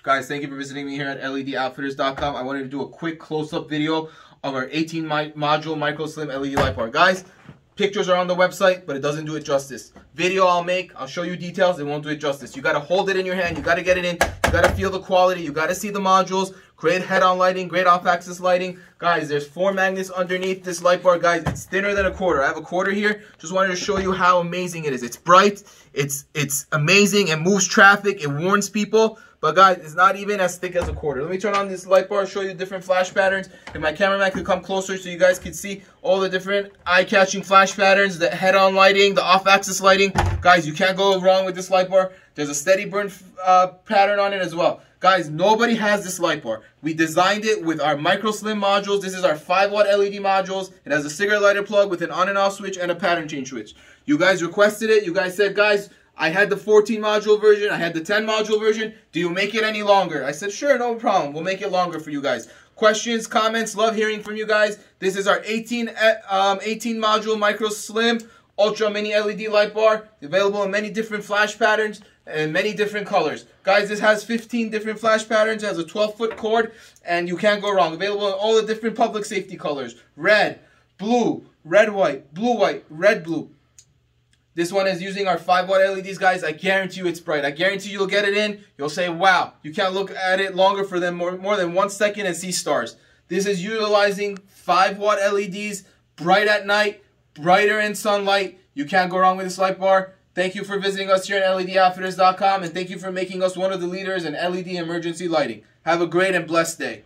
Guys, thank you for visiting me here at LEDoutfitters.com. I wanted to do a quick close-up video of our 18 module micro slim LED light bar. Guys, pictures are on the website, but it doesn't do it justice. Video I'll show you details, it won't do it justice. You gotta hold it in your hand, you gotta get it in, you gotta feel the quality, you gotta see the modules, great head-on lighting, great off-axis lighting. Guys, there's 4 magnets underneath this light bar. Guys, it's thinner than a quarter. I have a quarter here. Just wanted to show you how amazing it is. It's bright, it's amazing, it moves traffic, it warns people. But guys, it's not even as thick as a quarter. Let me turn on this light bar, show you different flash patterns. If my cameraman could come closer so you guys can see all the different eye-catching flash patterns, the head-on lighting, the off-axis lighting. Guys, you can't go wrong with this light bar. There's a steady burn pattern on it as well. Guys, nobody has this light bar. We designed it with our micro slim modules. This is our 5-watt LED modules. It has a cigarette lighter plug with an on and off switch and a pattern change switch. You guys requested it. You guys said, guys, I had the 14 module version, I had the 10 module version. Do you make it any longer? I said, sure, no problem. We'll make it longer for you guys. Questions, comments, love hearing from you guys. This is our 18 module micro slim ultra mini LED light bar, available in many different flash patterns and many different colors. Guys, this has 15 different flash patterns, it has a 12-foot cord, and you can't go wrong. Available in all the different public safety colors. Red, blue, red-white, blue-white, red-blue. This one is using our 5-watt LEDs, guys. I guarantee you it's bright. I guarantee you'll get it in. You'll say, wow, you can't look at it longer for them more than 1 second and see stars. This is utilizing 5-watt LEDs, bright at night, brighter in sunlight. You can't go wrong with this light bar. Thank you for visiting us here at LEDoutfitters.com, and thank you for making us one of the leaders in LED emergency lighting. Have a great and blessed day.